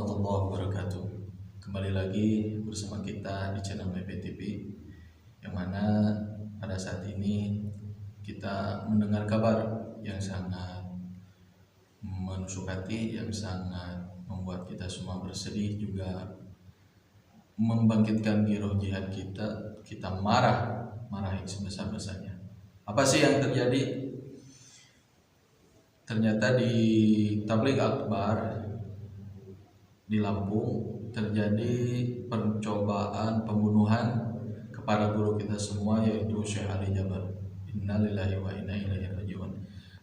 warahmatullahi wabarakatuh. Kembali lagi bersama kita di channel MPTV, yang mana pada saat ini kita mendengar kabar yang sangat menusuk hati, yang sangat membuat kita semua bersedih, juga membangkitkan giroh jihad kita. Kita marah yang sebesar-besarnya. Apa sih yang terjadi? Ternyata di Tabligh Akbar di Lampung terjadi percobaan pembunuhan kepada guru kita semua, yaitu Syekh Ali Jaber. Innalillahi wa inna ilaihi raji'un.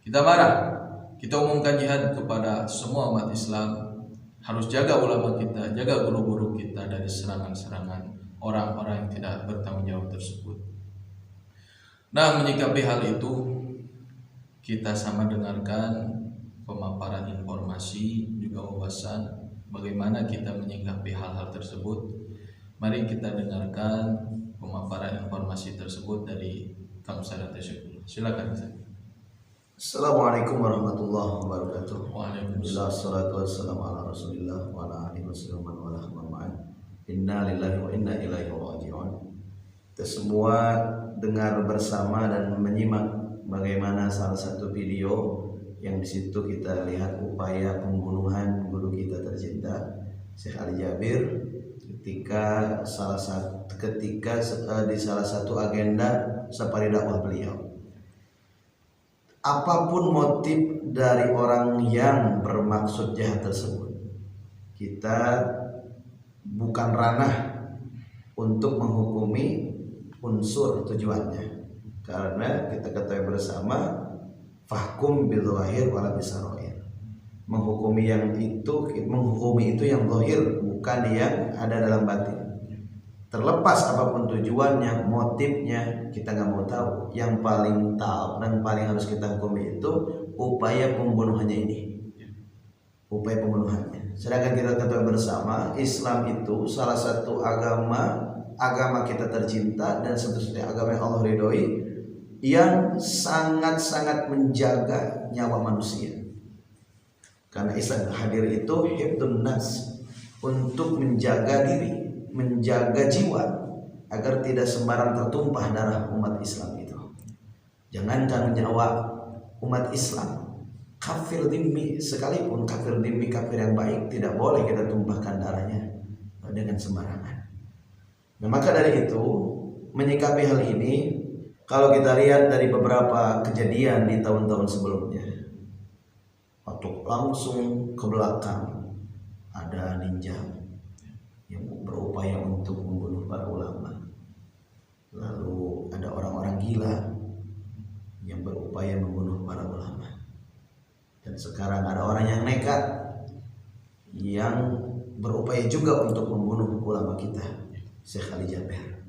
Kita marah, kita umumkan jihad kepada semua umat Islam. Harus jaga ulama kita, jaga guru-guru kita dari serangan-serangan orang-orang yang tidak bertanggung jawab tersebut. Nah, menyikapi hal itu, kita sama dengarkan pemaparan informasi juga wawasan bagaimana kita menyikapi hal-hal tersebut. Mari kita dengarkan pemaparan informasi tersebut dari Kang Ustaz Tesyukul. Silakan Ustaz. Assalamualaikum warahmatullahi wabarakatuh. Waalaikumsalam. Wassalatu wassalamu ala Rasulillah wa ala alihi wasallam wa ala ma'an. Inna lillahi wa inna ilaihi raji'un. Kita semua dengar bersama dan menyimak bagaimana salah satu video yang di situ kita lihat upaya pembunuhan guru kita tercinta Syekh Ali Jaber ketika di salah satu agenda safari dakwah beliau. Apapun motif dari orang yang bermaksud jahat tersebut, kita bukan ranah untuk menghukumi unsur tujuannya. Karena kita ketahui bersama fahkum bil zahir wala bisarair. Menghukumi itu yang zahir, bukan yang ada dalam batin. Terlepas apapun tujuannya, motifnya, kita nggak mau tahu. Yang paling tahu dan paling harus kita hukumi itu upaya pembunuhannya ini. Upaya pembunuhannya. Sedangkan kita ketahui bersama Islam itu salah satu agama kita tercinta dan satu-satunya agama yang Allah ridhoi, yang sangat-sangat menjaga nyawa manusia. Karena Islam hadir itu hifdun nas, untuk menjaga diri, menjaga jiwa agar tidak sembarang tertumpah darah umat Islam itu. Jangankan nyawa umat Islam, kafir dhimmi sekalipun, kafir dhimmi, kafir yang baik, tidak boleh kita tumpahkan darahnya dengan sembarangan. Nah, maka dari itu menyikapi hal ini, kalau kita lihat dari beberapa kejadian di tahun-tahun sebelumnya, atau langsung ke belakang, ada ninja yang berupaya untuk membunuh para ulama. Lalu ada orang-orang gila yang berupaya membunuh para ulama. Dan sekarang ada orang yang nekat yang berupaya juga untuk membunuh ulama kita, Syekh Ali Jaber.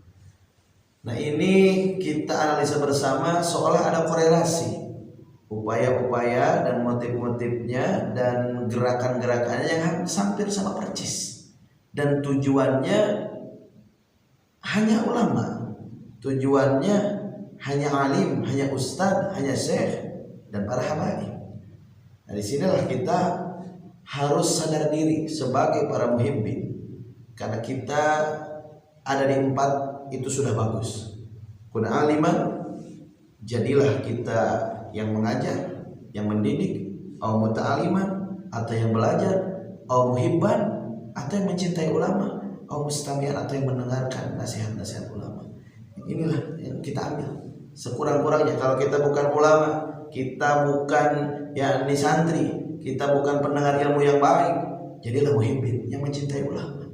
Nah, ini kita analisa bersama seolah ada korelasi upaya-upaya dan motif-motifnya dan gerakan-gerakannya yang hampir sama persis, dan tujuannya hanya ulama, tujuannya hanya alim, hanya ustadz, hanya syekh dan para habaib. Nah, disinilah kita harus sadar diri sebagai para muhibbin, karena kita ada di empat itu sudah bagus. Kun aliman, jadilah kita yang mengajar, yang mendidik, au muta'aliman, atau yang belajar, au muhibban, atau yang mencintai ulama, au mustami'an, atau yang mendengarkan nasihat-nasihat ulama. Inilah yang kita ambil. Sekurang-kurangnya kalau kita bukan ulama, kita bukan yakni santri, kita bukan pendengar ilmu yang baik, jadilah muhibbin, yang mencintai ulama.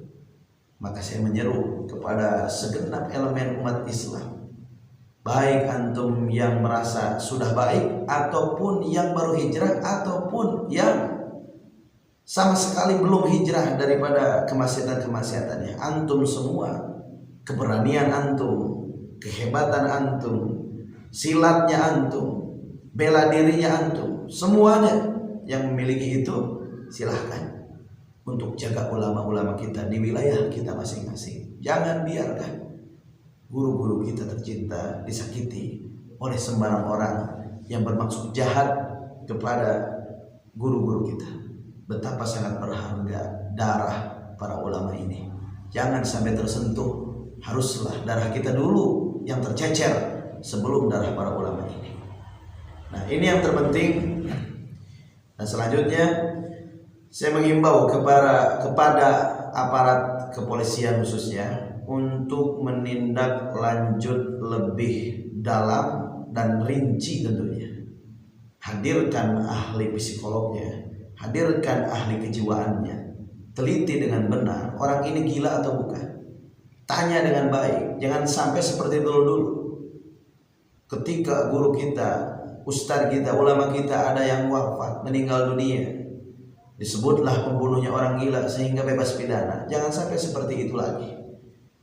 Maka saya menyeru kepada segenap elemen umat Islam, baik antum yang merasa sudah baik, ataupun yang baru hijrah, ataupun yang sama sekali belum hijrah daripada kemaksiatan-kemaksiatannya. Antum semua, keberanian antum, kehebatan antum, silatnya antum, bela dirinya antum, semuanya yang memiliki itu, silahkan untuk jaga ulama-ulama kita di wilayah kita masing-masing. Jangan biarkan guru-guru kita tercinta disakiti oleh sembarang orang yang bermaksud jahat kepada guru-guru kita. Betapa sangat berharga darah para ulama ini. Jangan sampai tersentuh. Haruslah darah kita dulu yang tercecer sebelum darah para ulama ini. Nah, ini yang terpenting. Dan selanjutnya saya mengimbau kepada aparat kepolisian khususnya untuk menindaklanjut lebih dalam dan rinci tentunya. Hadirkan ahli psikolognya, hadirkan ahli kejiwaannya, teliti dengan benar orang ini gila atau bukan. Tanya dengan baik, jangan sampai seperti dulu. Ketika guru kita, ustadz kita, ulama kita ada yang wafat, meninggal dunia, disebutlah pembunuhnya orang gila sehingga bebas pidana. Jangan sampai seperti itu lagi.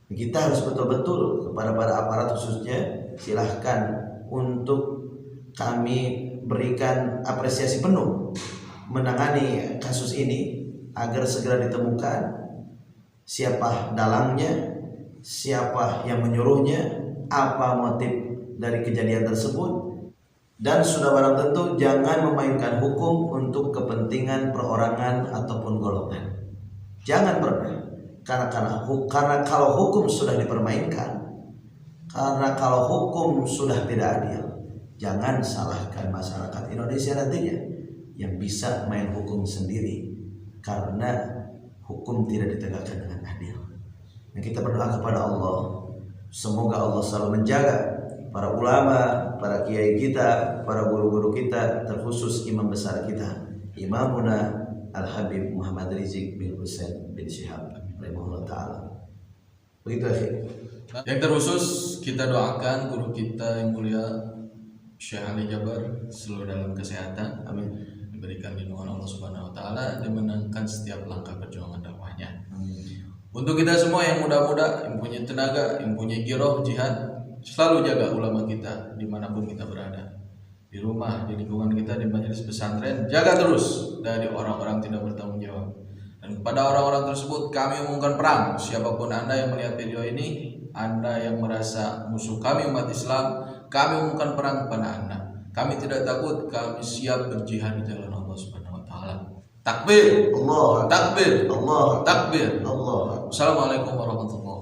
Kita harus betul-betul kepada para aparat khususnya, silahkan untuk kami berikan apresiasi penuh menangani kasus ini agar segera ditemukan siapa dalangnya, siapa yang menyuruhnya, apa motif dari kejadian tersebut. Dan sudah barang tentu jangan memainkan hukum untuk kepentingan perorangan ataupun golongan. Jangan pernah. Karena kalau hukum sudah dipermainkan, karena kalau hukum sudah tidak adil, jangan salahkan masyarakat Indonesia nantinya yang bisa main hukum sendiri karena hukum tidak ditegakkan dengan adil. Dan kita berdoa kepada Allah, semoga Allah selalu menjaga para ulama, para kiai kita, para guru-guru kita, terkhusus imam besar kita, Imamuna Al-Habib Muhammad Rizik bin Husain bin Syihab rahimahullah ta'ala. Begitu akhir. Yang terkhusus kita doakan guru kita yang mulia Syekh Ali Jabar selalu dalam kesehatan, Amin. diberikan lindungan Allah Subhanahu wa taala, dimenangkan setiap langkah perjuangan dakwahnya. Amin. Untuk kita semua yang muda-muda, yang punya tenaga, yang punya giroh jihad, selalu jaga ulama kita dimanapun kita berada, di rumah, di lingkungan kita, di majelis pesantren, jaga terus dari orang-orang tidak bertanggung jawab. Dan kepada orang-orang tersebut kami umumkan perang. Siapapun Anda yang melihat video ini, Anda yang merasa musuh kami umat Islam, kami umumkan perang kepada Anda. Kami tidak takut, kami siap berjihad di jalan Allah Subhanahu wa taala. Takbir, Allah takbir, Allah takbir. Allah. Assalamualaikum warahmatullahi wabarakatuh.